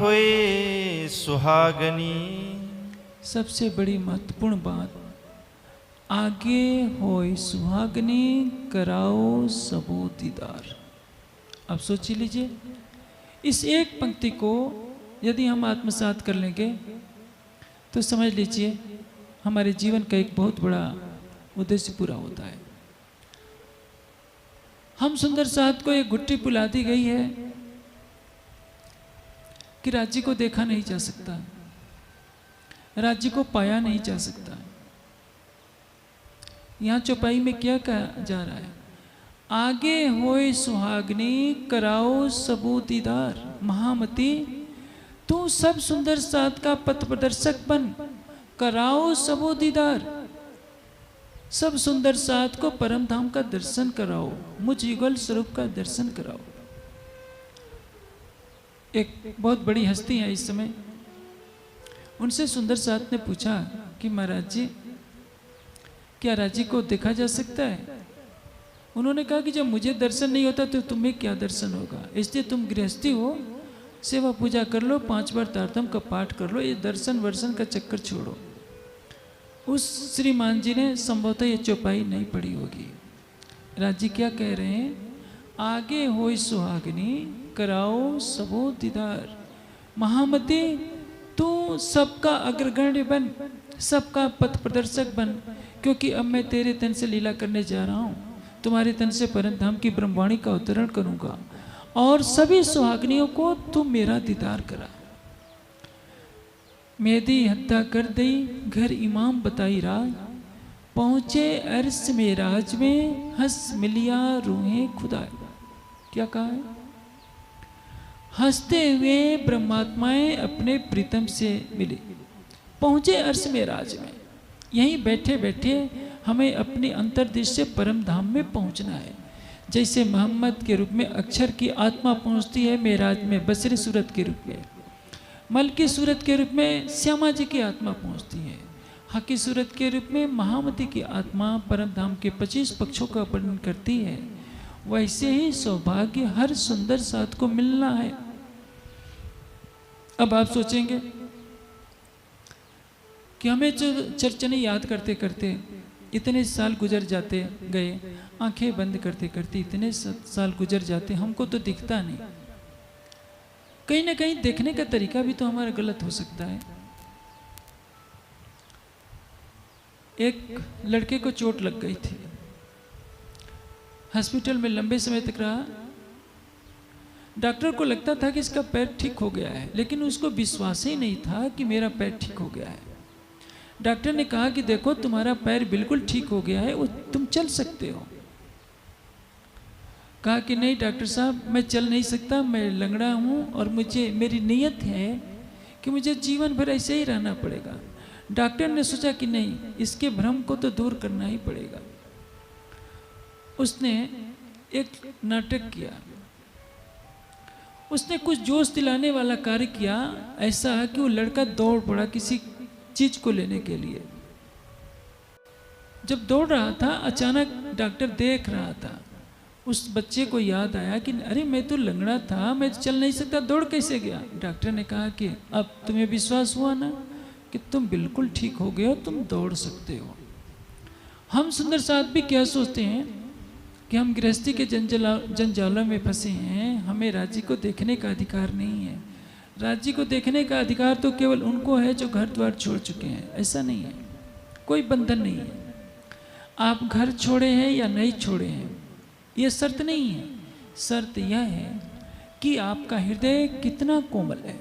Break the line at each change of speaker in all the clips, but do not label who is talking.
होए सुहागनी।
सबसे बड़ी महत्वपूर्ण बात, आगे होए सुहागनी कराओ सबो दीदार। अब सोच लीजिए, इस एक पंक्ति को यदि हम आत्मसात कर लेंगे तो समझ लीजिए हमारे जीवन का एक बहुत बड़ा उद्देश्य पूरा होता है। हम सुंदर साथ को एक घुट्टी पिला दी गई है कि राज्य को देखा नहीं जा सकता, राज्य को पाया नहीं जा सकता। यहां चौपाई में क्या कहा जा रहा है? आगे होए सुहागनी कराओ सबू दीदार। महामती, तू सब सुंदर साथ का पथ प्रदर्शक बन, कराओ सबो दीदार। सब सुंदर साथ को परम धाम का दर्शन कराओ, मुझ युगल स्वरूप का दर्शन कराओ। एक बहुत बड़ी हस्ती है इस समय, उनसे सुंदर साथ ने पूछा कि महाराज जी, क्या राज्य को देखा जा सकता है? उन्होंने कहा कि जब मुझे दर्शन नहीं होता तो तुम्हें क्या दर्शन होगा, इसलिए तुम गृहस्थी हो, सेवा पूजा कर लो, 5 बार तारतम का पाठ कर लो, ये दर्शन वर्शन का चक्कर छोड़ो। उस श्रीमान जी ने संभवतः ये चौपाई नहीं पढ़ी होगी। राज्य क्या कह रहे हैं? आगे होई सुहागनी कराओ सबो दीदार। महामती, तू सबका अग्रगण्य बन, सबका पथ प्रदर्शक बन, क्योंकि अब मैं तेरे तन से लीला करने जा रहा हूँ, तुम्हारे तन से परम धाम की ब्रह्मवाणी का अवतरण करूंगा, और सभी सुहागनियों को तू मेरा दीदार करा। मेदी हत्या कर दई घर इमाम बताई राज, पहुंचे अर्श में राज में हंस मिलिया रूहें खुदा। क्या कहा है? हंसते हुए ब्रह्मात्माएं अपने प्रीतम से मिले, पहुंचे अर्श में राज में। यहीं बैठे बैठे हमें अपनी अंतर्देश से परम धाम में पहुंचना है। जैसे मोहम्मद के रूप में अक्षर की आत्मा पहुंचती है मेराज में बसरी सूरत के रूप में, मल की सूरत के रूप में श्यामा जी की आत्मा पहुंचती है, हकी सूरत के रूप में महामती की आत्मा परम धाम के 25 पक्षों का वर्णन करती है। वैसे ही सौभाग्य हर सुंदर साथ को मिलना है। अब आप सोचेंगे कि हमें जो चर्चने याद करते करते इतने साल गुजर जाते गए, आंखें बंद करते करते इतने साल गुजर जाते, हमको तो दिखता नहीं। कहीं ना कहीं देखने का तरीका भी तो हमारा गलत हो सकता है। एक लड़के को चोट लग गई थी, हॉस्पिटल में लंबे समय तक रहा। डॉक्टर को लगता था कि इसका पैर ठीक हो गया है, लेकिन उसको विश्वास ही नहीं था कि मेरा पैर ठीक हो गया है। डॉक्टर ने कहा कि देखो, तुम्हारा पैर बिल्कुल ठीक हो गया है, तुम चल सकते हो। कहा कि नहीं डॉक्टर साहब, मैं चल नहीं सकता, मैं लंगड़ा हूँ और मेरी नीयत है कि मुझे जीवन भर ऐसे ही रहना पड़ेगा। डॉक्टर ने सोचा कि नहीं, इसके भ्रम को तो दूर करना ही पड़ेगा। उसने एक नाटक किया, उसने कुछ जोश दिलाने वाला कार्य किया, ऐसा कि वो लड़का दौड़ पड़ा किसी चीज को लेने के लिए। जब दौड़ रहा था, अचानक डॉक्टर देख रहा था, उस बच्चे को याद आया कि अरे मैं तो लंगड़ा था, मैं तो चल नहीं सकता, दौड़ कैसे गया? डॉक्टर ने कहा कि अब तुम्हें विश्वास हुआ ना कि तुम बिल्कुल ठीक हो गए हो, तुम दौड़ सकते हो। हम सुंदर साथ भी क्या सोचते हैं कि हम गृहस्थी के जंजालों में फंसे हैं, हमें राज्य को देखने का अधिकार नहीं है। राज्य को देखने का अधिकार तो केवल उनको है जो घर द्वार छोड़ चुके हैं। ऐसा नहीं है, कोई बंधन नहीं है। आप घर छोड़े हैं या नहीं छोड़े हैं, ये शर्त नहीं है। शर्त यह है कि आपका हृदय कितना कोमल है,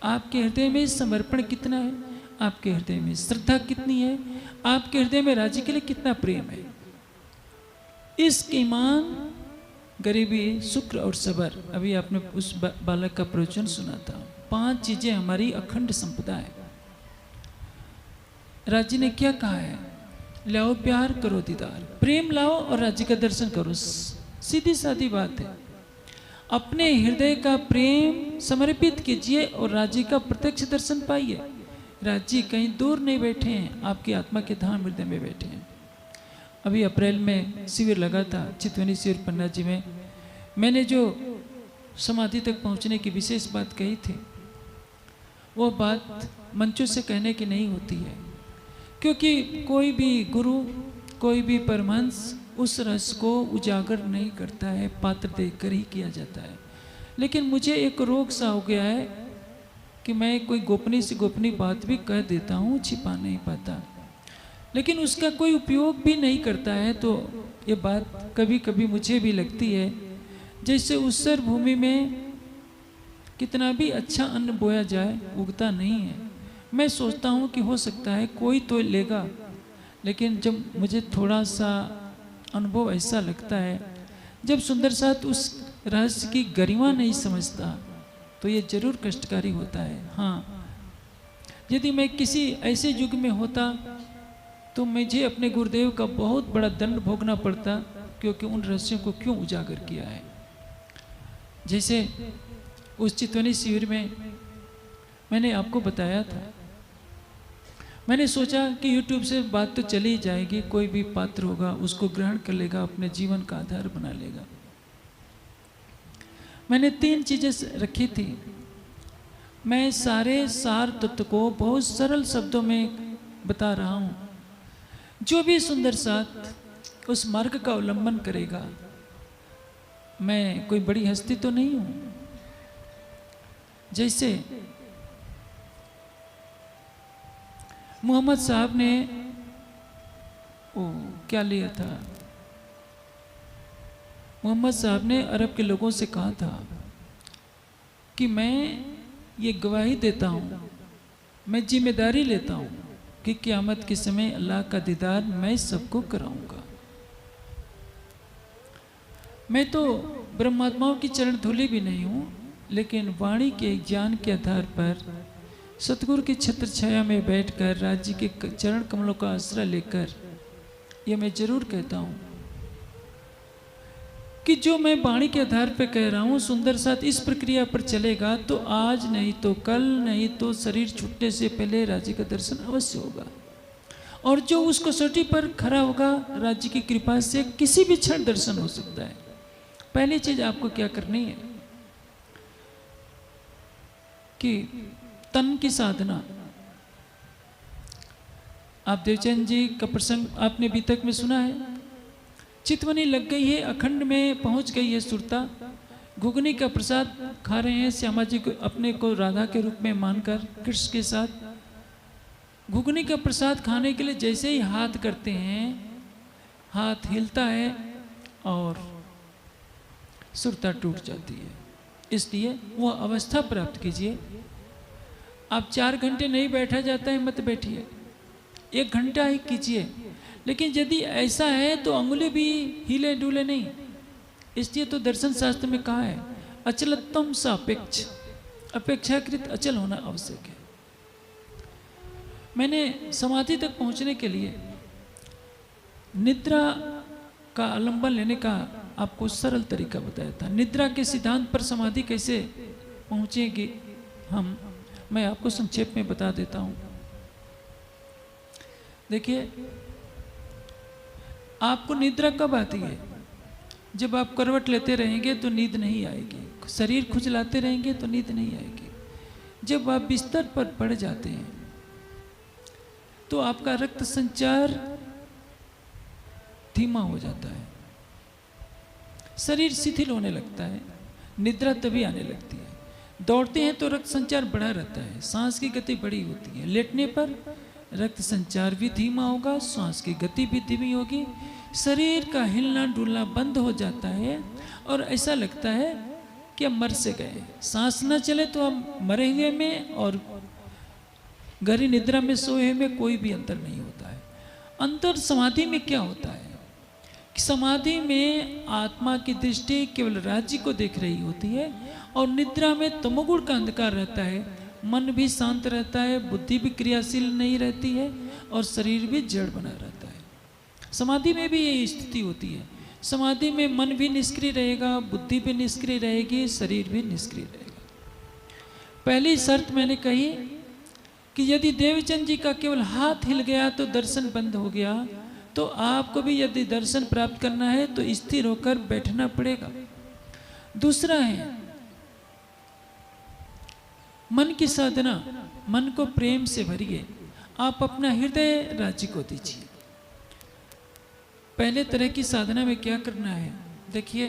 आपके हृदय में समर्पण कितना है, आपके हृदय में श्रद्धा कितनी है, आपके हृदय में राज्य के लिए कितना प्रेम है। इश्क, ईमान, गरीबी, शुक्र और सबर। अभी आपने उस बालक का प्रवचन सुना था। 5 चीजें हमारी अखंड संपदा है। राज्य ने क्या कहा है? लाओ प्यार, करो दीदार। प्रेम लाओ और राज्य का दर्शन करो। सीधी सादी बात है। अपने हृदय का प्रेम समर्पित कीजिए और राज्य का प्रत्यक्ष दर्शन पाइए। राज्य कहीं दूर नहीं बैठे हैं, आपकी आत्मा के धाम हृदय में बैठे हैं। अभी अप्रैल में शिविर लगा था चितवनी शिविर पन्ना जी में। मैंने जो समाधि तक पहुंचने की विशेष बात कही थी, वो बात मंचों से कहने की नहीं होती है, क्योंकि कोई भी गुरु, कोई भी परमहंस उस रस को उजागर नहीं करता है, पात्र देखकर ही किया जाता है। लेकिन मुझे एक रोग सा हो गया है कि मैं कोई गोपनीय से गोपनीय बात भी कह देता हूँ, छिपा नहीं पाता, लेकिन उसका कोई उपयोग भी नहीं करता है। तो ये बात कभी कभी मुझे भी लगती है, जैसे उत्सर भूमि में कितना भी अच्छा अन्न बोया जाए उगता नहीं है। मैं सोचता हूँ कि हो सकता है कोई तो लेगा, लेकिन जब मुझे थोड़ा सा अनुभव ऐसा लगता है, जब सुंदर साथ उस रहस्य की गरिमा नहीं समझता तो ये जरूर कष्टकारी होता है। हाँ, यदि मैं किसी ऐसे युग में होता तो मुझे अपने गुरुदेव का बहुत बड़ा दंड भोगना पड़ता, क्योंकि उन रहस्यों को क्यों उजागर किया है। जैसे उस चितवनी शिविर में मैंने आपको बताया था, मैंने सोचा कि YouTube से बात तो चली जाएगी, कोई भी पात्र होगा उसको ग्रहण कर लेगा, अपने जीवन का आधार बना लेगा। मैंने 3 चीजें रखी थी। मैं सारे सार तत्व को बहुत सरल शब्दों में बता रहा हूँ। जो भी सुंदर साथ उस मार्ग का अवलंबन करेगा, मैं कोई बड़ी हस्ती तो नहीं हूँ। जैसे मोहम्मद साहब ने क्या लिया था, मोहम्मद साहब ने अरब के लोगों से कहा था कि मैं ये गवाही देता हूँ, मैं जिम्मेदारी लेता हूँ कि क़यामत के समय अल्लाह का दीदार मैं सबको कराऊंगा। मैं तो ब्रह्मात्माओं की चरण धूलि भी नहीं हूँ, लेकिन वाणी के ज्ञान के आधार पर सतगुरु की छत्र छाया में बैठकर राज्य के चरण कमलों का आश्रय लेकर यह मैं जरूर कहता हूँ कि जो मैं वाणी के आधार पर कह रहा हूँ, सुंदर साथ इस प्रक्रिया पर चलेगा तो आज नहीं तो कल, नहीं तो शरीर छूटने से पहले राज्य का दर्शन अवश्य होगा। और जो उस कसौटी पर खड़ा होगा, राज्य की कृपा से किसी भी क्षण दर्शन हो सकता है। पहली चीज आपको क्या करनी है कि तन की साधना। आप देवचंद जी का प्रसंग आपने अभी तक में सुना है। चितवनी लग गई है, अखंड में पहुंच गई है सुरता, घुगनी का प्रसाद खा रहे हैं श्यामा जी को अपने को राधा के रूप में मानकर कृष्ण के साथ। घुगनी का प्रसाद खाने के लिए जैसे ही हाथ करते हैं, हाथ हिलता है और सुरता टूट जाती है। इसलिए वह अवस्था प्राप्त कीजिए। आप 4 घंटे नहीं बैठा जाता है, मत बैठिए, 1 घंटा ही कीजिए। लेकिन यदि ऐसा है तो अंगुली भी हिले डुले नहीं। इसलिए तो दर्शन शास्त्र में कहा है अचलत्तम सापेक्ष, अपेक्षाकृत अचल होना आवश्यक है। मैंने समाधि तक पहुंचने के लिए निद्रा का आलंबन लेने का आपको सरल तरीका बताया था। निद्रा के सिद्धांत पर समाधि कैसे पहुंचेगी हम, मैं आपको संक्षेप में बता देता हूं। देखिए, आपको निद्रा कब आती है? जब आप करवट लेते रहेंगे तो नींद नहीं आएगी, शरीर खुजलाते रहेंगे तो नींद नहीं आएगी। जब आप बिस्तर पर पड़ जाते हैं तो आपका रक्त संचार धीमा हो जाता है, शरीर शिथिल होने लगता है, निद्रा तभी आने लगती है। दौड़ते हैं तो रक्त संचार बढ़ा रहता है, सांस की गति बड़ी होती है। लेटने पर रक्त संचार भी धीमा होगा, श्वास की गति भी धीमी होगी, शरीर का हिलना डुलना बंद हो जाता है और ऐसा लगता है कि अब मर से गए। सांस न चले तो अब मरे हुए में और गहरी निद्रा में सोए हुए में कोई भी अंतर नहीं होता है। अंतर समाधि में क्या होता है? समाधि में आत्मा की दृष्टि केवल राज्य को देख रही होती है और निद्रा में तमोगुण का अंधकार रहता है, मन भी शांत रहता है, बुद्धि भी क्रियाशील नहीं रहती है और शरीर भी जड़ बना रहता है। समाधि में भी यही स्थिति होती है। समाधि में मन भी निष्क्रिय रहेगा, बुद्धि भी निष्क्रिय रहेगी, शरीर भी निष्क्रिय रहेगा। पहली शर्त मैंने कही कि यदि देवचंद जी का केवल हाथ हिल गया तो दर्शन बंद हो गया, तो आपको भी यदि दर्शन प्राप्त करना है तो स्थिर होकर बैठना पड़ेगा। दूसरा है, मन की साधना, मन को प्रेम से भरिए, आप अपना हृदय राज्य को दीजिए। पहले तरह की साधना में क्या करना है, देखिए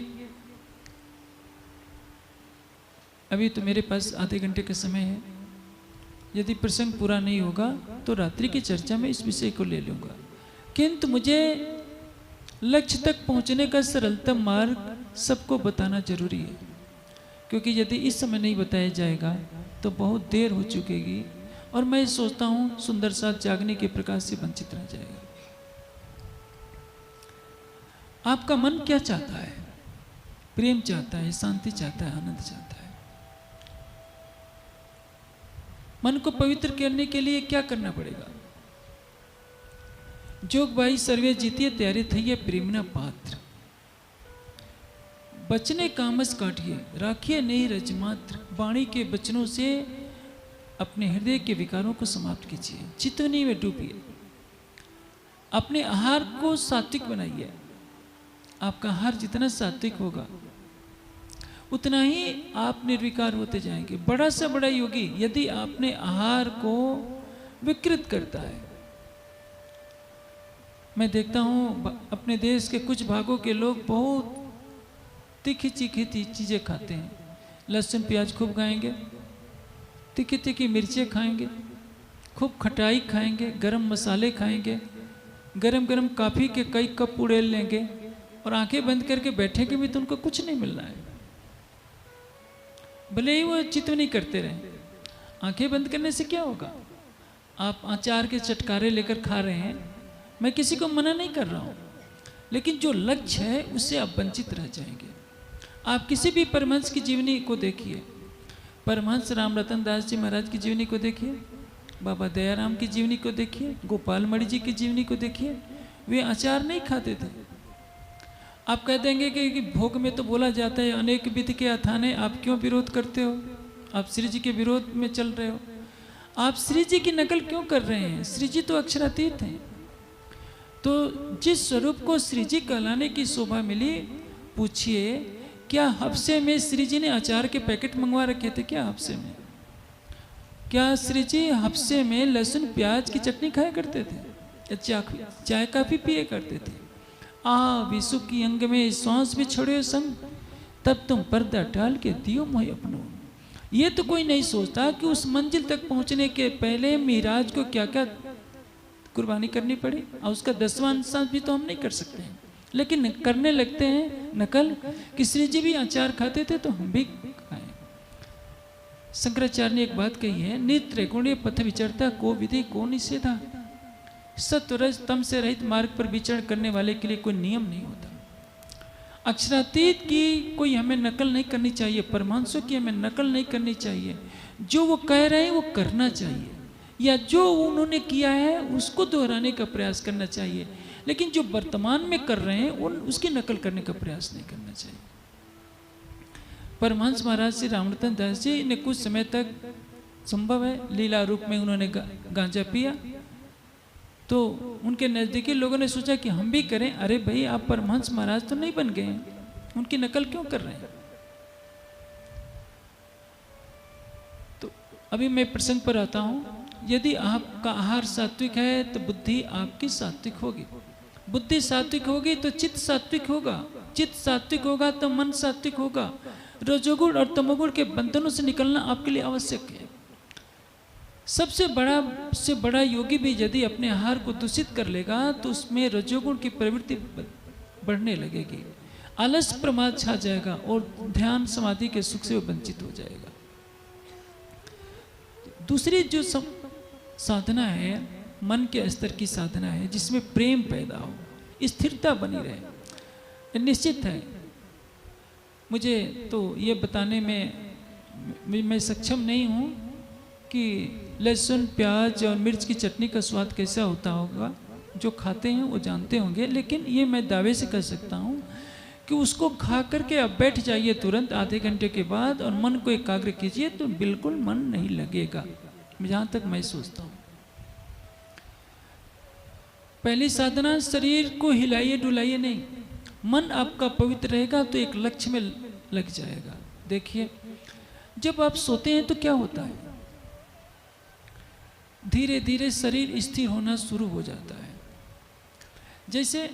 अभी तो मेरे पास आधे घंटे का समय है, यदि प्रसंग पूरा नहीं होगा तो रात्रि की चर्चा में इस विषय को ले लूँगा, किंतु मुझे लक्ष्य तक पहुँचने का सरलतम मार्ग सबको बताना जरूरी है, क्योंकि यदि इस समय नहीं बताया जाएगा तो बहुत देर हो चुकेगी और मैं सोचता हूँ सुंदर साथ जागने के प्रकाश से वंचित रह जाएगा। आपका मन क्या चाहता है? प्रेम चाहता है, शांति चाहता है, आनंद चाहता है। मन को पवित्र करने के लिए क्या करना पड़ेगा? जोग भाई सर्वे जीतिए तैयारी थी है प्रेमना पात्र, बचने कामस काटिए राखिए नहीं रजमात्र, वाणी के वचनों से अपने हृदय के विकारों को समाप्त कीजिए, चितवनी में डूबिए, अपने आहार को सात्विक बनाइए। आपका आहार जितना सात्विक होगा उतना ही आप निर्विकार होते जाएंगे। बड़ा से बड़ा योगी यदि आपने आहार को विकृत करता है, मैं देखता हूँ अपने देश के कुछ भागों के लोग बहुत तीखी तीखी चीज़ें खाते हैं, लहसुन प्याज खूब खाएंगे, तीखी तीखी मिर्चें खाएंगे, खूब खटाई खाएंगे, गरम मसाले खाएंगे, गरम गरम कॉफ़ी के कई कप उड़ेल लेंगे और आंखें बंद करके बैठेंगे भी तो उनको कुछ नहीं मिलना है, भले ही वो चितवनी करते रहे। आंखें बंद करने से क्या होगा? आप अचार के चटकारे लेकर खा रहे हैं, मैं किसी को मना नहीं कर रहा हूँ, लेकिन जो लक्ष्य है उससे आप वंचित रह जाएंगे। आप किसी भी परमहंस की जीवनी को देखिए, परमहंस राम रतन दास जी महाराज की जीवनी को देखिए, बाबा दयाराम की जीवनी को देखिए, गोपाल मणि जी की जीवनी को देखिए, वे अचार नहीं खाते थे। आप कह देंगे कि भोग में तो बोला जाता है अनेक विध के अथाने, आप क्यों विरोध करते हो? आप श्री जी के विरोध में चल रहे हो, आप श्री जी की नकल क्यों कर रहे हैं? श्री जी तो अक्षरातीत हैं। तो जिस स्वरूप को श्री जी कहलाने की शोभा मिली, पूछिए क्या हफ्से में श्री जी ने अचार के पैकेट मंगवा रखे थे? क्या हफ्से में? क्या श्री जी हफ्से में लहसुन प्याज की चटनी खाया करते थे या चाय काफी पिए करते थे? विशु की अंग में श्वास भी छोड़े संग, तब तुम पर्दा डाल के दियो मोह अपनो। ये तो कोई नहीं सोचता कि उस मंजिल तक पहुंचने के पहले मिराज को क्या क्या कुर्बानी करनी पड़ी, और उसका 10वां अंश भी तो हम नहीं कर सकते हैं, लेकिन करने लगते हैं नकल कि श्री जी भी अचार खाते थे तो हम भी खाएं। शंकराचार्य ने एक बात कही है, नित्य गुणे पथ विचरता को विधि को निषेधा। सत्व रज तम से रहित मार्ग पर विचरण करने वाले के लिए कोई नियम नहीं होता। अक्षरातीत की कोई हमें नकल नहीं करनी चाहिए, परमांशों की हमें नकल नहीं करनी चाहिए। जो वो कह रहे हैं वो करना चाहिए, या जो उन्होंने किया है उसको दोहराने का प्रयास करना चाहिए, लेकिन जो वर्तमान में कर रहे हैं उसकी नकल करने का प्रयास नहीं करना चाहिए। परमहंस महाराज श्री रामरतन दास जी ने कुछ समय तक, संभव है लीला रूप में उन्होंने गांजा पिया, तो उनके नज़दीकी लोगों ने सोचा कि हम भी करें। अरे भाई, आप परमहंस महाराज तो नहीं बन गए, उनकी नकल क्यों कर रहे हैं? तो अभी मैं प्रसंग पर आता हूँ। यदि आपका आहार सात्विक है तो बुद्धि आपकी सात्विक होगी, बुद्धि सात्विक होगी तो चित्त सात्विक होगा, चित्त सात्विक होगा तो मन सात्विक होगा। रजोगुण और तमोगुण के बंधनों से निकलना आपके लिए आवश्यक है। सबसे बड़ा योगी भी यदि अपने आहार को दूषित कर लेगा तो उसमें रजोगुण की प्रवृत्ति बढ़ने लगेगी, आलस प्रमाद छा जाएगा और ध्यान समाधि के सुख से वंचित हो जाएगा। दूसरी जो साधना है, मन के स्तर की साधना है, जिसमें प्रेम पैदा हो, स्थिरता बनी रहे। निश्चित है मुझे तो ये बताने में मैं सक्षम नहीं हूँ कि लहसुन प्याज और मिर्च की चटनी का स्वाद कैसा होता होगा। जो खाते हैं वो जानते होंगे, लेकिन ये मैं दावे से कह सकता हूँ कि उसको खा करके अब बैठ जाइए तुरंत आधे घंटे के बाद और मन को एकाग्र कीजिए तो बिल्कुल मन नहीं लगेगा, जहाँ तक मैं सोचता हूँ। पहली साधना, शरीर को हिलाइए डुलाइए नहीं, मन आपका पवित्र रहेगा तो एक लक्ष्य में लग जाएगा। देखिए, जब आप सोते हैं तो क्या होता है? धीरे धीरे शरीर स्थिर होना शुरू हो जाता है। जैसे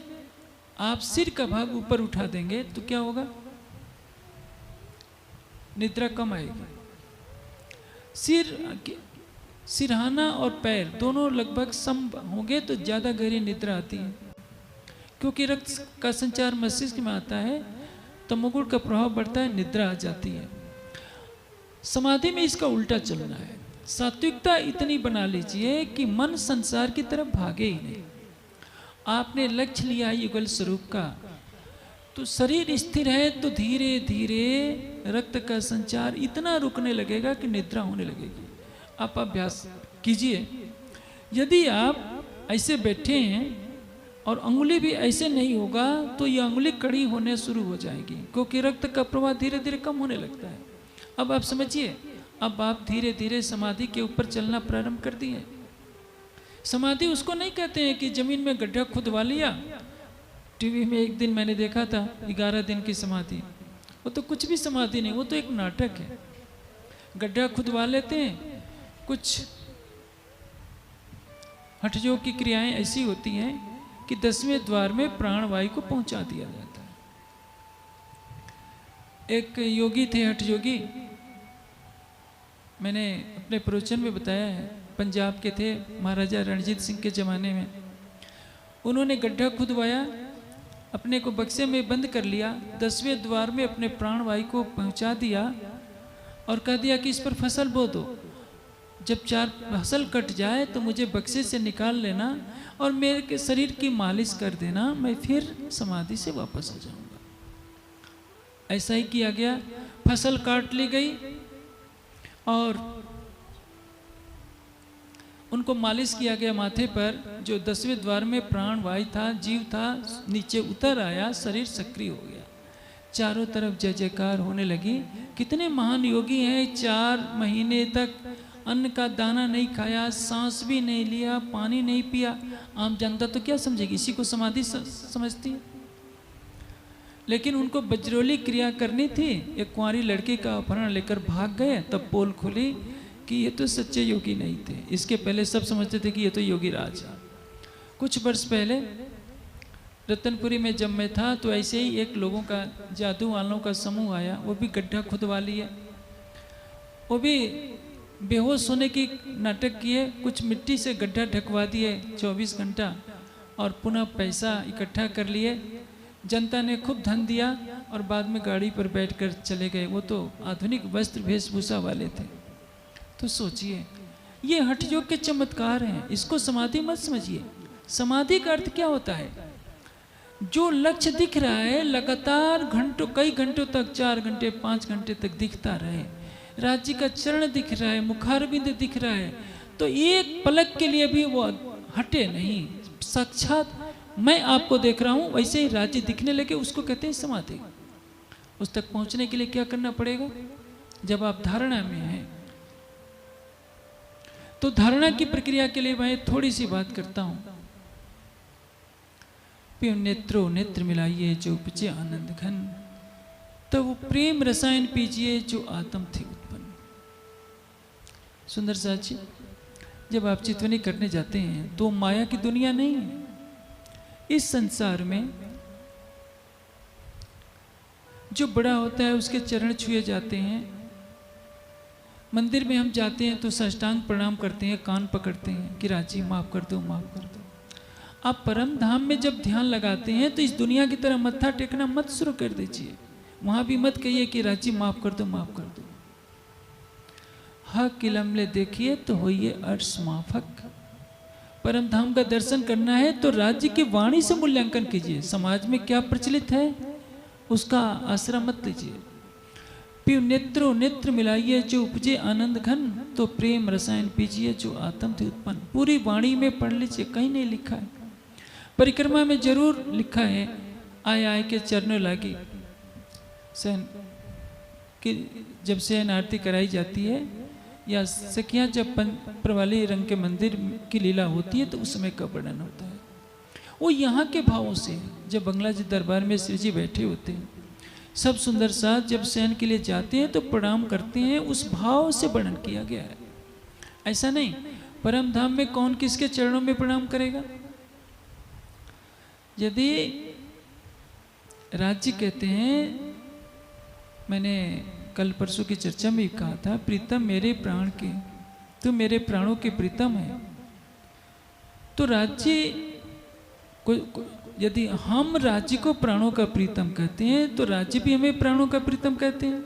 आप सिर का भाग ऊपर उठा देंगे तो क्या होगा, निद्रा कम आएगी। सिरहाना और पैर दोनों लगभग सम होंगे तो ज़्यादा गहरी निद्रा आती है, क्योंकि रक्त का संचार मस्तिष्क में आता है तो मुकुट का प्रभाव बढ़ता है, निद्रा आ जाती है। समाधि में इसका उल्टा चलना है। सात्विकता इतनी बना लीजिए कि मन संसार की तरफ भागे ही नहीं। आपने लक्ष्य लिया युगल स्वरूप का, तो शरीर स्थिर है तो धीरे धीरे रक्त का संचार इतना रुकने लगेगा कि निद्रा होने लगेगी। आप अभ्यास कीजिए। यदि आप ऐसे बैठे हैं और अंगुली भी ऐसे नहीं होगा तो ये अंगुली कड़ी होने शुरू हो जाएगी, क्योंकि रक्त का प्रवाह धीरे धीरे कम होने लगता है। अब आप समझिए, अब आप धीरे धीरे समाधि के ऊपर चलना प्रारंभ कर दिए। समाधि उसको नहीं कहते हैं कि जमीन में गड्ढा खुदवा लिया। टीवी में एक दिन मैंने देखा था 11 दिन की समाधि। वो तो कुछ भी समाधि नहीं, वो तो एक नाटक है। गड्ढा खुदवा लेते हैं, कुछ हठयोग की क्रियाएं ऐसी होती हैं कि 10वें द्वार में प्राणवायु को पहुंचा दिया जाता है। एक योगी थे, हठयोगी, मैंने अपने प्रवचन में बताया है, पंजाब के थे, महाराजा रणजीत सिंह के ज़माने में। उन्होंने गड्ढा खुदवाया, अपने को बक्से में बंद कर लिया, 10वें द्वार में अपने प्राणवायु को पहुंचा दिया और कह दिया कि इस पर फसल बो दो। जब 4 फसल कट जाए तो मुझे बक्से से निकाल लेना और मेरे शरीर की मालिश कर देना, मैं फिर समाधि से वापस आ जाऊंगा। ऐसा ही किया गया। फसल काट ली गई और उनको मालिश किया गया माथे पर। जो 10वें द्वार में प्राण वायु था, जीव था, नीचे उतर आया, शरीर सक्रिय हो गया। चारों तरफ जय जयकार होने लगी। कितने महान योगी हैं, 4 महीने तक अन्न का दाना नहीं खाया, सांस भी नहीं लिया, पानी नहीं पिया। आम जनता तो क्या समझेगी, इसी को समाधि समझती है। लेकिन उनको वज्रोली क्रिया करनी थी। एक कुंवारी लड़की का अपहरण लेकर भाग गए, तब पोल खुली कि ये तो सच्चे योगी नहीं थे। इसके पहले सब समझते थे कि ये तो योगी राज है। कुछ वर्ष पहले रतनपुरी में जब मैं था तो ऐसे ही एक लोगों का, जादू वालों का समूह आया। वो भी गड्ढा खुदवा लिए, वो भी बेहोश होने की नाटक किए, कुछ मिट्टी से गड्ढा ढकवा दिए 24 घंटा और पुनः पैसा इकट्ठा कर लिए। जनता ने खूब धन दिया और बाद में गाड़ी पर बैठकर चले गए। वो तो आधुनिक वस्त्र वेशभूषा वाले थे। तो सोचिए, ये हठयोग के चमत्कार हैं, इसको समाधि मत समझिए। समाधि का अर्थ क्या होता है, जो लक्ष्य दिख रहा है लगातार घंटों, कई घंटों तक, 4 घंटे 5 घंटे तक दिखता रहे। राज्य का चरण दिख रहा है, मुखारबिंद दिख रहा है, तो एक पलक के लिए भी वो हटे नहीं। साक्षात मैं आपको देख रहा हूं, वैसे ही राज्य दिखने लगे, उसको कहते हैं समाधि। उस तक पहुंचने के लिए क्या करना पड़ेगा, जब आप धारणा में हैं। तो धारणा की प्रक्रिया के लिए मैं थोड़ी सी बात करता हूं। प्यो नेत्रो नेत्र मिलाइए जो उपजे आनंद घन, तो वो प्रेम रसायन पीजिए जो आत्म थे उत्पन्न। सुंदर साची, जब आप चितवनी करने जाते हैं तो माया की दुनिया नहीं है। इस संसार में जो बड़ा होता है उसके चरण छुए जाते हैं। मंदिर में हम जाते हैं तो साष्टांग प्रणाम करते हैं, कान पकड़ते हैं कि राजी माफ कर दो, माफ कर दो। आप परम धाम में जब ध्यान लगाते हैं तो इस दुनिया की तरह मत्था टेकना मत शुरू कर दीजिए। वहां भी मत कहिए कि राजी माफ कर दो, माफ कर दो। हक किलमले देखिए तो होइए अर्श माफक। परम धाम का दर्शन करना है तो राज्य की वाणी से मूल्यांकन कीजिए। समाज में क्या प्रचलित है उसका आश्रय मत लीजिए। पियो नेत्रो नेत्र मिलाइए जो उपजे आनंद घन, तो प्रेम रसायन पीजिए जो आत्म थे उत्पन्न। पूरी वाणी में पढ़ लीजिए, कहीं नहीं लिखा है। परिक्रमा में जरूर लिखा है, आय आय के चरणों लागी। सहन कि जब सहन आरती कराई जाती है या सखियाँ जब प्रवाली रंग के मंदिर की लीला होती है तो उस समय का वर्णन होता है। वो यहाँ के भावों से, जब बंगला जी दरबार में श्री जी बैठे होते हैं, सब सुंदर साथ जब शयन के लिए जाते हैं तो प्रणाम करते हैं, उस भाव से वर्णन किया गया है। ऐसा नहीं परम धाम में कौन किसके चरणों में प्रणाम करेगा? यदि राज्य कहते हैं, मैंने कल परसों की चर्चा में कहा था, प्रीतम मेरे प्राण के, तू मेरे प्राणों के प्रीतम है। तो राज्य यदि हम राज्य को प्राणों का प्रीतम कहते हैं तो राज्य भी हमें प्राणों का प्रीतम कहते हैं।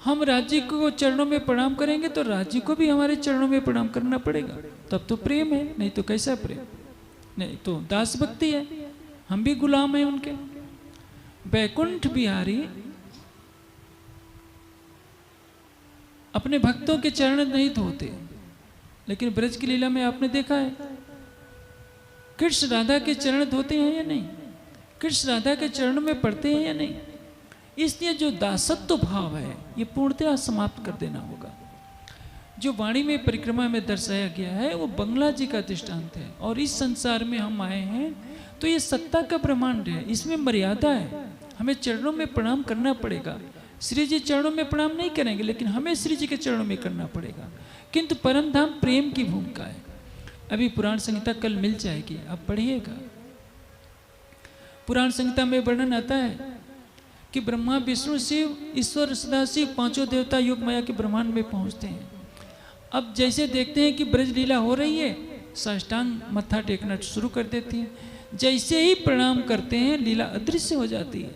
हम राज्य को चरणों में प्रणाम करेंगे तो राज्य को भी हमारे चरणों में प्रणाम करना पड़ेगा, तब तो प्रेम है, नहीं तो कैसा प्रेम? नहीं तो दास भक्ति है, हम भी गुलाम हैं उनके। बैकुंठ बिहारी अपने भक्तों के चरण नहीं धोते, लेकिन ब्रज की लीला में आपने देखा है कृष्ण राधा के चरण धोते हैं या नहीं? कृष्ण राधा के चरणों में पड़ते हैं या नहीं? इसलिए जो दासत्व भाव है ये पूर्णतः समाप्त कर देना होगा। जो वाणी में परिक्रमा में दर्शाया गया है वो बंगला जी का दृष्टांत है, और इस संसार में हम आए हैं तो ये सत्ता का ब्रह्मांड है, इसमें मर्यादा है, हमें चरणों में प्रणाम करना पड़ेगा। श्री जी चरणों में प्रणाम नहीं करेंगे, लेकिन हमें श्री जी के चरणों में करना पड़ेगा। किंतु परम धाम प्रेम की भूमिका है। अभी पुराण संहिता कल मिल जाएगी, आप पढ़िएगा। पुराण संहिता में वर्णन आता है कि ब्रह्मा विष्णु शिव ईश्वर सदाशिव पांचों देवता योग माया के ब्रह्मांड में पहुंचते हैं। अब जैसे देखते हैं कि ब्रज लीला हो रही है, साष्टांग मत्था टेकना शुरू कर देती है। जैसे ही प्रणाम करते हैं लीला अदृश्य हो जाती है,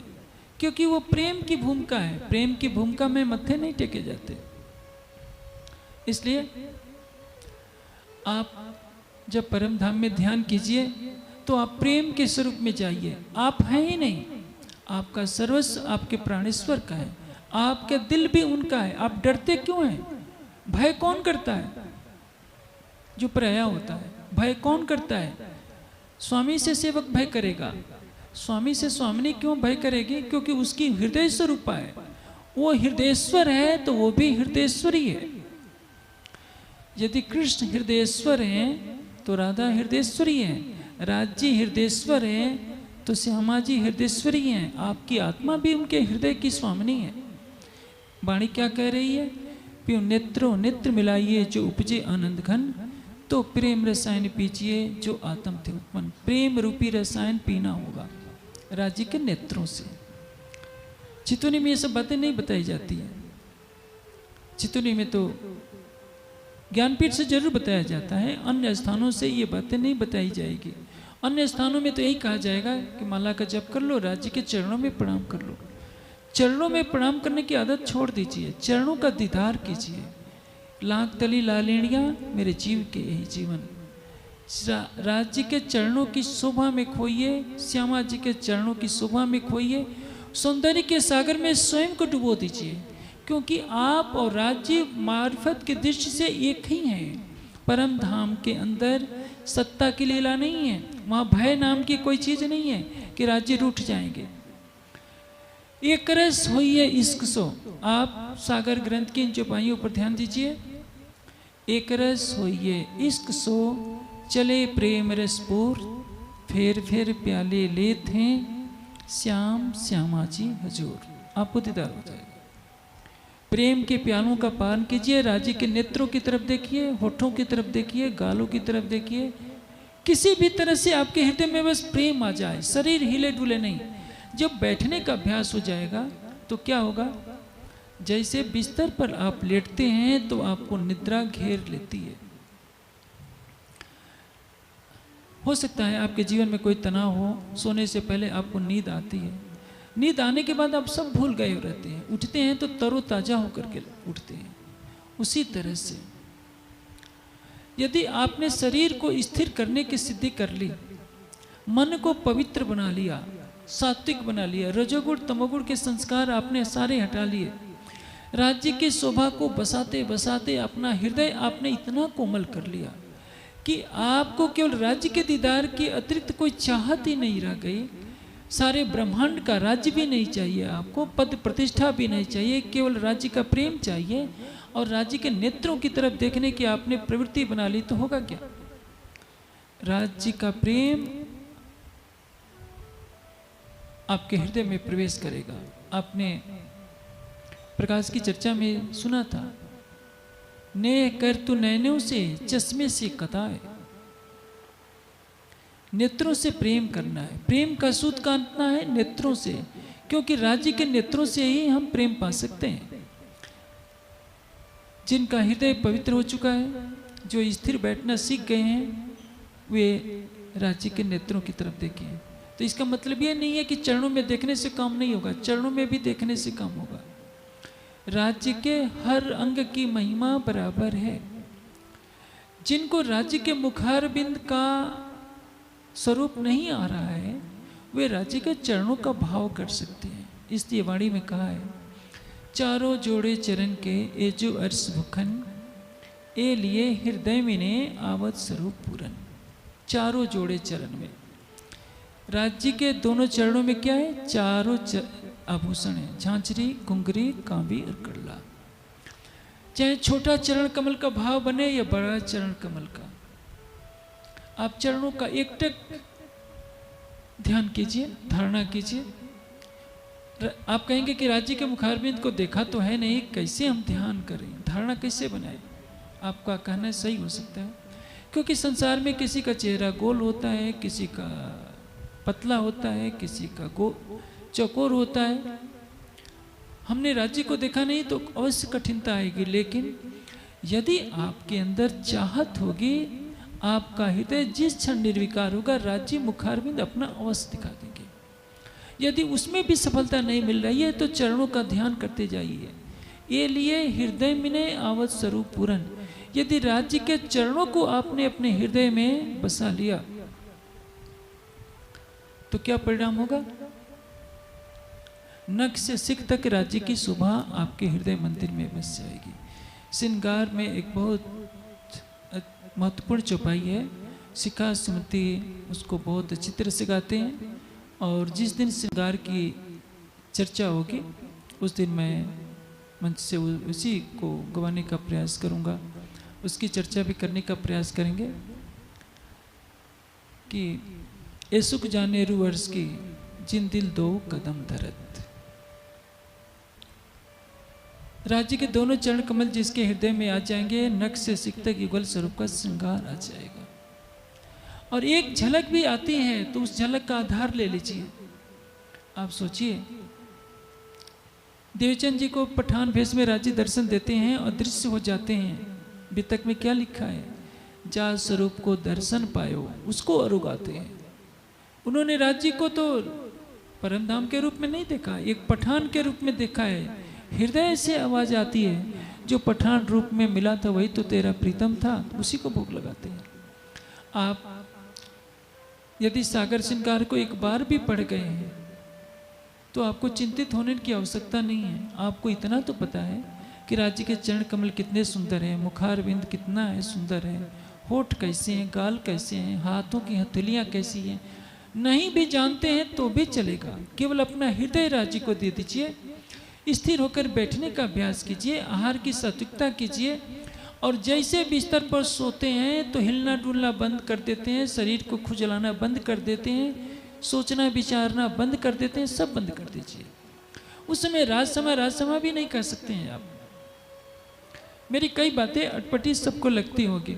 क्योंकि वो प्रेम की भूमिका है। प्रेम की भूमिका में मत्थे नहीं टेके जाते। इसलिए आप जब परम धाम में ध्यान कीजिए तो आप प्रेम के स्वरूप में जाइए। आप हैं ही नहीं, आपका सर्वस्व आपके प्राणेश्वर का है, आपका दिल भी उनका है। आप डरते क्यों हैं? भय कौन करता है? जो पराया होता है। भय कौन करता है? स्वामी से सेवक भय करेगा, स्वामी से स्वामिनी क्यों भय करेगी? क्योंकि उसकी हृदय स्वरूपा है। वो हृदयेश्वर है तो वो भी हृदयेश्वरी है। यदि कृष्ण हृदयेश्वर हैं तो राधा हृदयेश्वरी है, राज्य हृदयेश्वर है तो श्यामा जी हृदयेश्वरी हैं। आपकी आत्मा भी उनके हृदय की स्वामिनी है। वाणी क्या कह रही है? प्यो नेत्रों नेत्र मिलाइए जो उपजे आनंद घन, तो प्रेम रसायन पीजिए जो आत्म थे उत्पन्न। प्रेम रूपी रसायन पीना होगा राज्य के नेत्रों से। चितौनी में ये सब बातें नहीं बताई जाती है। चितौनी में तो ज्ञानपीठ से जरूर बताया जाता है, अन्य स्थानों से ये बातें नहीं बताई जाएगी। अन्य स्थानों में तो यही कहा जाएगा कि माला का जप कर लो, राज्य के चरणों में प्रणाम कर लो। चरणों में प्रणाम करने की आदत छोड़ दीजिए, चरणों का दीदार कीजिए। लाख तली लालेणिया मेरे जीव के यही जीवन। राज्य के चरणों की शोभा में खोइए, श्यामा जी के चरणों की शोभा में खोइए। सौंदर्य के सागर में स्वयं को डुबो दीजिए, क्योंकि आप और राज्य मार्फत की दृष्टि से एक ही हैं। परम धाम के अंदर सत्ता की लीला नहीं है, वहाँ भय नाम की कोई चीज नहीं है कि राज्य रूठ जाएंगे। एक रस होइए इश्क सो। आप सागर ग्रंथ की इन चौपाइयों पर ध्यान दीजिए। एक रस होइए इश्क सो, चले प्रेम रसपूर, फेर फेर प्याले लेत हैं, श्याम श्यामा जी हजूर। आपको दीदार हो जाएगा। प्रेम के प्यालों का पान कीजिए। राज्य के नेत्रों की तरफ देखिए, होठों की तरफ देखिए, गालों की तरफ देखिए। किसी भी तरह से आपके हृदय में बस प्रेम आ जाए, शरीर हिले डुले नहीं। जब बैठने का अभ्यास हो जाएगा तो क्या होगा? जैसे बिस्तर पर आप लेटते हैं तो आपको निद्रा घेर लेती है। हो सकता है आपके जीवन में कोई तनाव हो, सोने से पहले आपको नींद आती है। नींद आने के बाद आप सब भूल गए रहते हैं, उठते हैं तो तरोताजा होकर के उठते हैं। उसी तरह से यदि आपने शरीर को स्थिर करने की सिद्धि कर ली, मन को पवित्र बना लिया, सात्विक बना लिया, रजोगुण तमोगुण के संस्कार आपने सारे हटा लिए, राज्य की शोभा को बसाते बसाते अपना हृदय आपने इतना कोमल कर लिया कि आपको केवल राज्य के दीदार के अतिरिक्त कोई चाहत ही नहीं रह गई। सारे ब्रह्मांड का राज्य भी नहीं चाहिए आपको, पद प्रतिष्ठा भी नहीं चाहिए, केवल राज्य का प्रेम चाहिए। और राज्य के नेत्रों की तरफ देखने की आपने प्रवृत्ति बना ली तो होगा क्या? राज्य का प्रेम आपके हृदय में प्रवेश करेगा। आपने प्रकाश की चर्चा में सुना था नेह कर तू नैनों से चश्मे से कताए। नेत्रों से प्रेम करना है। प्रेम का सूत काटना है नेत्रों से, क्योंकि राज्य के नेत्रों से ही हम प्रेम पा सकते हैं। जिनका हृदय पवित्र हो चुका है, जो स्थिर बैठना सीख गए हैं, वे राज्य के नेत्रों की तरफ देखें। तो इसका मतलब ये नहीं है कि चरणों में देखने से काम नहीं होगा, चरणों में भी देखने से काम होगा। राज्य के हर अंग की महिमा बराबर है। जिनको राज्य के मुखारबिंद का स्वरूप नहीं आ रहा है, वे राज्य के चरणों का भाव कर सकते हैं। इसलिए वाणी में कहा है, चारों जोड़े चरण के ए जो अर्श भुखन, ए लिए हृदय में ने आवत स्वरूप पूरन। चारों जोड़े चरण में, राज्य के दोनों चरणों में क्या है? चारों आभूषण है, झांझरी, घुंघरी, कांबी और कड़ला। चाहे छोटा चरण कमल का भाव बने या बड़ा चरण कमल का, आप चरणों का एकटक ध्यान कीजिए, धारणा कीजिए। आप कहेंगे कि राज्य के मुखारबिंद को देखा तो है नहीं, कैसे हम ध्यान करें, धारणा कैसे बनाएं? आपका कहना सही हो सकता है, क्योंकि संसार में किसी का चेहरा गोल होता है, किसी का पतला होता है, किसी का चौकोर होता है। हमने राज्य को देखा नहीं तो अवश्य कठिनता आएगी, लेकिन यदि आपके अंदर चाहत होगी, आपका हृदय जिस क्षण निर्विकार होगा, राज्य मुखारबिंद अपना अवश्य दिखा देंगे। यदि उसमें भी सफलता नहीं मिल रही है तो चरणों का ध्यान करते जाइए। ये लिए हृदय में आवत स्वरूप पूरन। यदि राज्य के चरणों को आपने अपने हृदय में बसा लिया तो क्या परिणाम होगा? नख से सिख तक राज्य की शोभा आपके हृदय मंदिर में बस जाएगी। श्रृंगार में एक बहुत महत्वपूर्ण चौपाई है, शिखा सुमति उसको बहुत अच्छी तरह से गाते हैं। और जिस दिन श्रृंगार की चर्चा होगी उस दिन मैं मंच से उसी को गवाने का प्रयास करूंगा, उसकी चर्चा भी करने का प्रयास करेंगे कि ए सुख जाने रुवर्ष की जिन दिल दो कदम धरत। राज्य के दोनों चरण कमल जिसके हृदय में आ जाएंगे, नख से सिख तक युगल स्वरूप का श्रृंगार आ जाएगा। और एक झलक भी आती है तो उस झलक का आधार ले लीजिए। आप सोचिए, देवचंद जी को पठान भेष में राज्य दर्शन देते हैं और दृश्य हो जाते हैं। वितक में क्या लिखा है? जा स्वरूप को दर्शन पायो, उसको अरुगाते हैं। उन्होंने राज्य को तो परमधाम के रूप में नहीं देखा, एक पठान के रूप में देखा है। हृदय से आवाज आती है, जो पठान रूप में मिला था वही तो तेरा प्रीतम था, उसी को भोग लगाते हैं। आप यदि सागर श्रृंगार को एक बार भी पढ़ गए हैं तो आपको चिंतित होने की आवश्यकता नहीं है। आपको इतना तो पता है कि राज्य के चरण कमल कितने सुंदर हैं, मुखारबिंद कितना है सुंदर है, होठ कैसे हैं, गाल कैसे हैं, हाथों की हथेलियाँ कैसी हैं। नहीं भी जानते हैं तो भी चलेगा, केवल अपना हृदय राज्य को दे दीजिए। स्थिर होकर बैठने का अभ्यास कीजिए, आहार की सात्विकता कीजिए। और जैसे बिस्तर पर सोते हैं तो हिलना डुलना बंद कर देते हैं, शरीर को खुजलाना बंद कर देते हैं, सोचना विचारना बंद कर देते हैं, सब बंद कर दीजिए। उस समय राजसमा भी नहीं कह सकते हैं आप। मेरी कई बातें अटपटी सबको लगती होगी,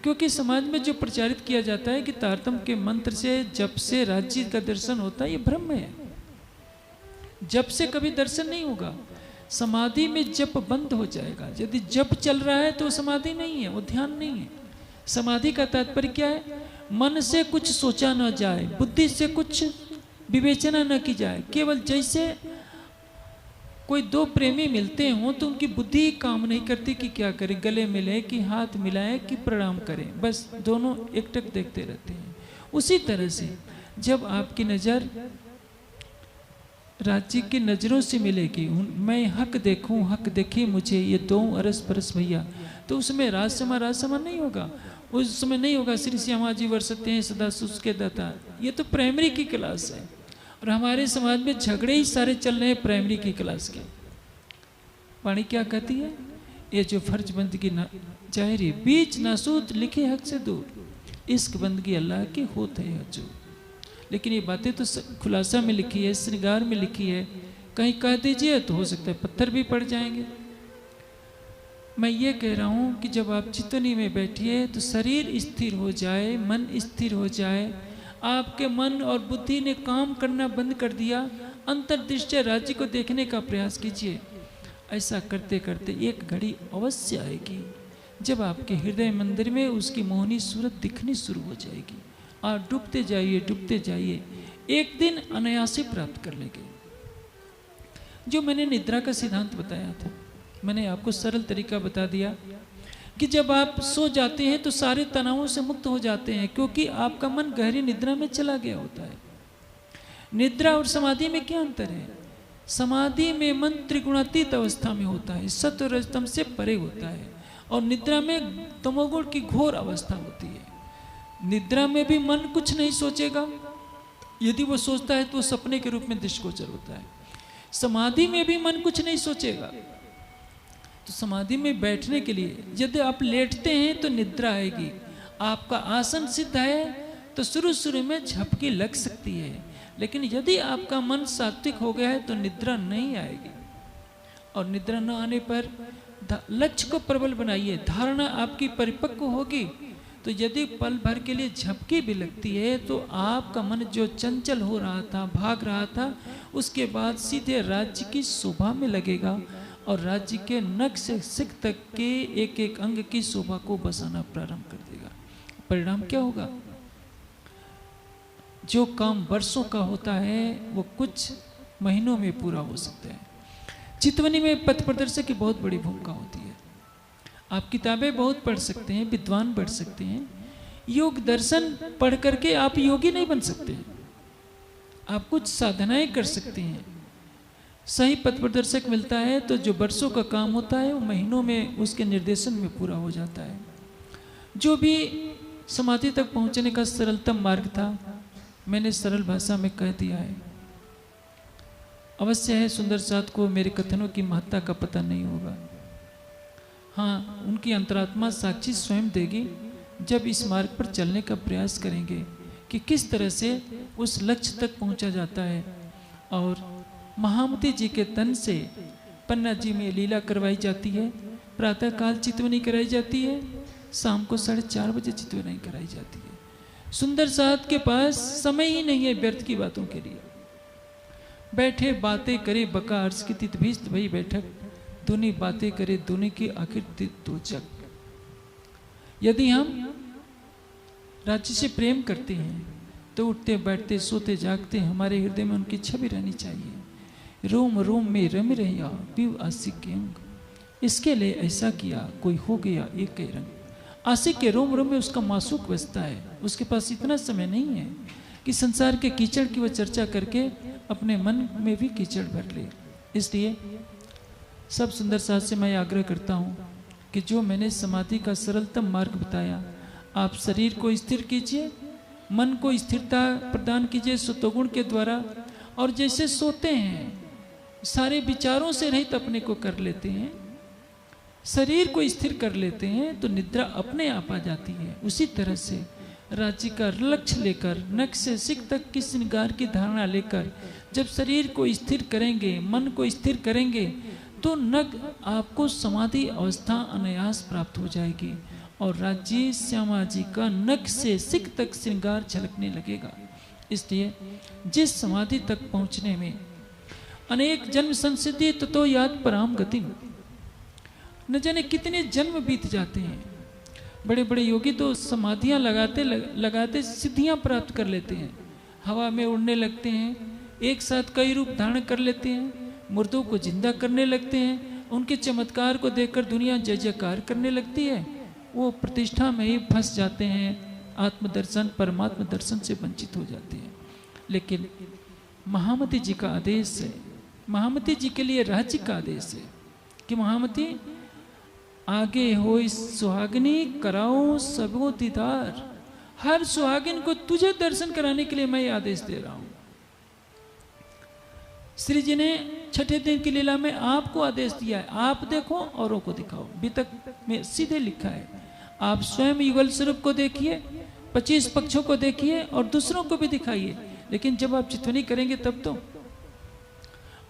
क्योंकि समाज में जो प्रचारित किया जाता है कि तारतम के मंत्र से जप से राज्य का दर्शन होता है, ये भ्रम है। जप से कभी दर्शन नहीं होगा, समाधि में जप बंद हो जाएगा। यदि जप चल रहा है तो समाधि नहीं है, वो ध्यान नहीं है। समाधि का तात्पर्य क्या है? मन से कुछ सोचा न जाए, बुद्धि से कुछ विवेचना न की जाए। केवल जैसे कोई दो प्रेमी मिलते हों तो उनकी बुद्धि काम नहीं करती कि क्या करें, गले मिले कि हाथ मिलाए कि प्रणाम करें, बस दोनों एकटक देखते रहते हैं। उसी तरह से जब आपकी नज़र राज्य की नज़रों से मिलेगी, मैं हक देखूं हक देखी मुझे, ये दो अरस परस भैया, तो उसमें राजसमा नहीं होगा। उस समय नहीं होगा श्री श्यामा जी वर्षते हैं सदा सुख के दाता। ये तो प्राइमरी की क्लास है, और हमारे समाज में झगड़े ही सारे चल रहे हैं प्राइमरी की क्लास के। वाणी क्या कहती है? ये जो फर्ज बंदगी ना जाहिरी बीच नासूत लिखे हक से दूर, इश्क बंदगी अल्लाह की होत है हजूर। लेकिन ये बातें तो खुलासा में लिखी है, श्रृंगार में लिखी है, कहीं कह दीजिए तो हो सकता है पत्थर भी पड़ जाएंगे। मैं ये कह रहा हूँ कि जब आप चितवनी में बैठिए तो शरीर स्थिर हो जाए, मन स्थिर हो जाए, आपके मन और बुद्धि ने काम करना बंद कर दिया, अंतर्दृष्टि राज्य को देखने का प्रयास कीजिए। ऐसा करते करते एक घड़ी अवश्य आएगी जब आपके हृदय मंदिर में उसकी मोहनी सूरत दिखनी शुरू हो जाएगी। आप डूबते जाइए, डूबते जाइए, एक दिन अनायास ही प्राप्त कर लेंगे। जो मैंने निद्रा का सिद्धांत बताया था, मैंने आपको सरल तरीका बता दिया कि जब आप सो जाते हैं तो सारे तनावों से मुक्त हो जाते हैं, क्योंकि आपका मन गहरी निद्रा में चला गया होता है। निद्रा और समाधि में क्या अंतर है? समाधि में मन त्रिगुणातीत अवस्था में होता है, सत्व रजतम से परे होता है, और निद्रा में तमोगुण की घोर अवस्था होती है। निद्रा में भी मन कुछ नहीं सोचेगा, यदि वो सोचता है तो सपने के रूप में दृष्टिगोचर होता है। समाधि में भी मन कुछ नहीं सोचेगा। तो समाधि में बैठने के लिए यदि आप लेटते हैं तो निद्रा आएगी। आपका आसन सिद्ध है तो शुरू शुरू में झपकी लग सकती है, लेकिन यदि आपका मन सात्विक हो गया है तो निद्रा नहीं आएगी। और निद्रा न आने पर लक्ष्य को प्रबल बनाइए, धारणा आपकी परिपक्व होगी। तो यदि पल भर के लिए झपकी भी लगती है तो आपका मन जो चंचल हो रहा था, भाग रहा था, उसके बाद सीधे राज्य की शोभा में लगेगा और राज्य के नख से सिख तक के एक एक अंग की शोभा को बसाना प्रारंभ कर देगा। परिणाम क्या होगा? जो काम वर्षों का होता है वो कुछ महीनों में पूरा हो सकता है। चितवनी में पथ प्रदर्शक की बहुत बड़ी भूमिका होती है। आप किताबें बहुत पढ़ सकते हैं, विद्वान बढ़ सकते हैं, योग दर्शन पढ़ करके आप योगी नहीं बन सकते। आप कुछ साधनाएं कर सकते हैं। सही पथ प्रदर्शक मिलता है तो जो वर्षों का काम होता है वो महीनों में उसके निर्देशन में पूरा हो जाता है। जो भी समाधि तक पहुंचने का सरलतम मार्ग था मैंने सरल भाषा में कह दिया है। अवश्य है सुंदर साथ को मेरे कथनों की महत्ता का पता नहीं होगा। हाँ, उनकी अंतरात्मा साक्षी स्वयं देगी जब इस मार्ग पर चलने का प्रयास करेंगे कि किस तरह से उस लक्ष्य तक पहुंचा जाता है। और महामती जी के तन से पन्ना जी में लीला करवाई जाती है, प्रातःकाल चितवनी कराई जाती है, शाम को 4:30 बजे चितवनी कराई जाती है। सुंदर साथ के पास समय ही नहीं है व्यर्थ की बातों के लिए। बैठे बातें करे बका अर्ज की तितभीस्त भई बैठक, दूनी बातें करे दूनी की आखिर दो जग। यदि हम राज्य से प्रेम करते हैं तो उठते बैठते सोते जागते हमारे हृदय में उनकी छवि रहनी चाहिए। रोम रोम में रम रहा पीव आशिक के अंग, इसके लिए ऐसा किया कोई हो गया एक रंग। आशिक के रोम रोम में उसका मासूक बसता है, उसके पास इतना समय नहीं है कि संसार के कीचड़ की वह चर्चा करके अपने मन में भी कीचड़ भर ले। इसलिए सब सुंदर साथ से मैं आग्रह करता हूँ कि जो मैंने समाधि का सरलतम मार्ग बताया, आप शरीर को स्थिर कीजिए, मन को स्थिरता प्रदान कीजिए सत्वगुण के द्वारा, और जैसे सोते हैं सारे विचारों से रहित अपने को कर लेते हैं, शरीर को स्थिर कर लेते हैं तो निद्रा अपने आप आ जाती है। उसी तरह से राज्य का लक्ष्य लेकर नख से सिख तक की श्रृंगार की धारणा लेकर जब शरीर को स्थिर करेंगे, मन को स्थिर करेंगे, तो नग आपको समाधि अवस्था अनायास प्राप्त हो जाएगी और राज्य श्यामा जी का नख से सिख तक श्रृंगार झलकने लगेगा। इसलिए जिस समाधि तक पहुंचने में अनेक जन्म संसिद्धि तो याद पराम गति, न जाने कितने जन्म बीत जाते हैं। बड़े बड़े योगी तो समाधियां लगाते सिद्धियां प्राप्त कर लेते हैं, हवा में उड़ने लगते हैं, एक साथ कई रूप धारण कर लेते हैं, मुर्दों को जिंदा करने लगते हैं। उनके चमत्कार को देखकर दुनिया जय जयकार करने लगती है। वो प्रतिष्ठा में ही फंस जाते हैं, आत्मदर्शन परमात्म दर्शन से वंचित हो जाते हैं। लेकिन महामती जी का आदेश है, महामती जी के लिए राज्य का आदेश है कि महामती आगे हो सुहागिनी कराओ सबो दीदार। हर सुहागिन को तुझे दर्शन कराने के लिए मैं आदेश दे रहा हूं। श्री जी ने छठे दिन की लीला में आपको आदेश दिया है, आप देखो औरों को दिखाओ। वितक में सीधे लिखा है, आप स्वयं युगल स्वरूप को देखिए, 25 पक्षों को देखिए और दूसरों को भी दिखाइए। लेकिन जब आप चितवनी करेंगे तब तो,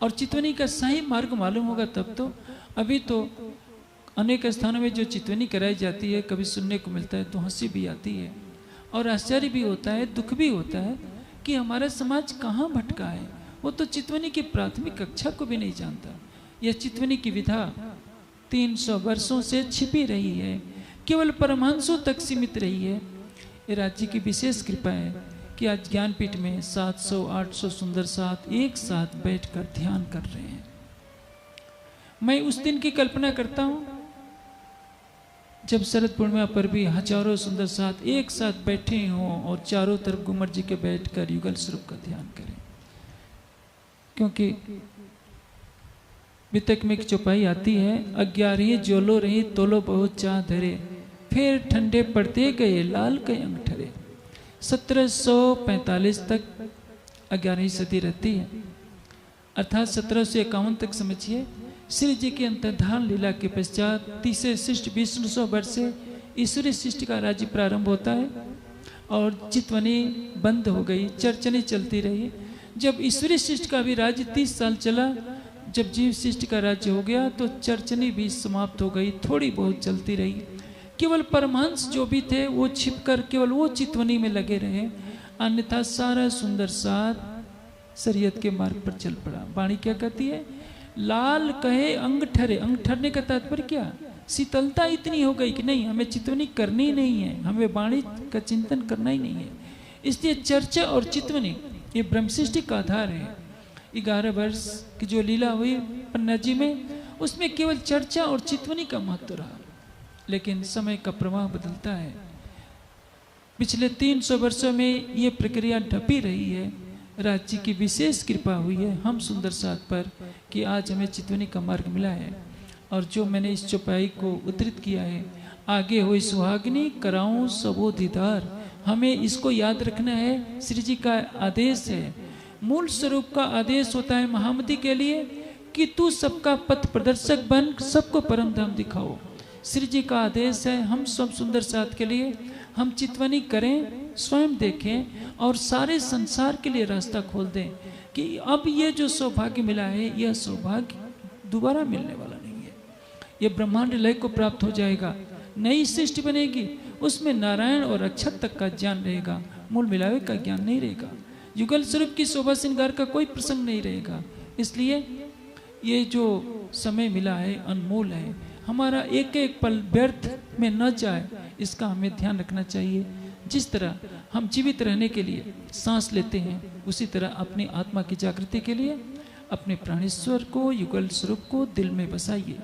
और चितवनी का सही मार्ग मालूम होगा तब तो। अभी तो अनेक स्थानों में जो चितवनी कराई जाती है, कभी सुनने को मिलता है तो हंसी भी आती है और आश्चर्य भी होता है, दुख भी होता है कि हमारा समाज कहाँ भटका है। वो तो चितवनी की प्राथमिक कक्षा को भी नहीं जानता। यह चितवनी की विधा 300 वर्षों से छिपी रही है, केवल परमहंसों तक सीमित रही है। ये राज्य की विशेष कृपा है कि आज ज्ञानपीठ में 700-800 सुंदर साथ एक साथ बैठकर ध्यान कर रहे हैं। मैं उस दिन की कल्पना करता हूँ जब शरद पूर्णिमा पर भी हजारों सुंदर साथ एक साथ बैठे हों और चारों तरफ घूमर जी के बैठकर युगल स्वरूप का ध्यान करें। क्योंकि वितक में एक चौपाई आती है, 11 जोलो रही तोलो बहुत चाह धरे, फिर ठंडे पड़ते गए लाल के अंगठरे। 1745 तक 11वीं सदी रहती है, अर्थात 1751 तक समझिए। श्री जी की अंतर्धान लीला के पश्चात तीसरे शिष्ट 200 वर्ष से ईश्वरीय शिष्ट का राज्य प्रारंभ होता है और चितवनी बंद हो गई, चर्चनी चलती रही। जब ईश्वरीय शिष्ट का भी राज्य 30 साल चला, जब जीव शिष्ट का राज्य हो गया तो चर्चनी भी समाप्त हो गई, थोड़ी बहुत चलती रही। केवल परमहंस जो भी थे वो छिपकर केवल वो चितवनी में लगे रहे, अन्यथा सारा सुंदर साथ शरीयत के मार्ग पर चल पड़ा। वाणी क्या कहती है? लाल कहे अंग ठरे। अंग ठरने का तात्पर्य क्या? शीतलता इतनी हो गई कि नहीं, हमें चितवनी करनी नहीं है, हमें वाणी का चिंतन करना ही नहीं है। इसलिए चर्चा और चितवनी ये ब्रह्मसृष्टि का आधार है। 11 वर्ष की जो लीला हुई पन्ना जी में, उसमें केवल चर्चा और चितवनी का महत्व रहा। लेकिन समय का प्रवाह बदलता है। पिछले 300 वर्षों में ये प्रक्रिया ढपी रही है। राज्य की विशेष कृपा हुई है हम सुंदर साथ पर कि आज हमें चितवनी का मार्ग मिला है। और जो मैंने इस चौपाई को उद्धृत किया है, आगे हुई सुहागिनी कराऊं सबो दीदार, हमें इसको याद रखना है। श्री जी का आदेश है, मूल स्वरूप का आदेश होता है महामती के लिए कि तू सबका पथ प्रदर्शक बन, सबको परम धाम दिखाओ। श्री जी का आदेश है हम सब सुंदर साथ के लिए हम चितवनी करें, स्वयं देखें और सारे संसार के लिए रास्ता खोल दें कि अब ये जो सौभाग्य मिला है यह सौभाग्य दोबारा मिलने वाला नहीं है। यह ब्रह्मांड लय को प्राप्त हो जाएगा, नई सृष्टि बनेगी, उसमें नारायण और अक्षत तक का ज्ञान रहेगा, मूल मिलावे का ज्ञान नहीं रहेगा, युगल स्वरूप की शोभा श्रृंगार का कोई प्रसंग नहीं रहेगा। इसलिए ये जो समय मिला है अनमोल है, हमारा एक एक पल व्यर्थ में न जाए इसका हमें ध्यान रखना चाहिए। जिस तरह हम जीवित रहने के लिए सांस लेते हैं, उसी तरह अपनी आत्मा की जागृति के लिए अपने प्राणेश्वर को, युगल स्वरूप को दिल में बसाइए,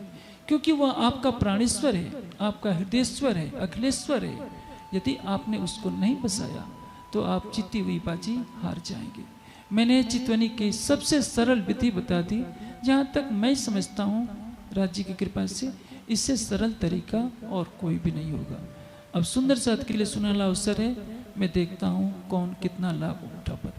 क्योंकि वह आपका प्राणेश्वर है, आपका हृदयेश्वर है, अखिलेश्वर है। यदि आपने उसको नहीं बसाया तो आप जीती हुई बाजी हार जाएंगे। मैंने चितवनी की सबसे सरल विधि बता दी, जहाँ तक मैं समझता हूँ राज्य की कृपा से इससे सरल तरीका और कोई भी नहीं होगा। अब सुंदर साथ के लिए सुनहरा अवसर है, मैं देखता हूँ कौन कितना लाभ उठा पाता।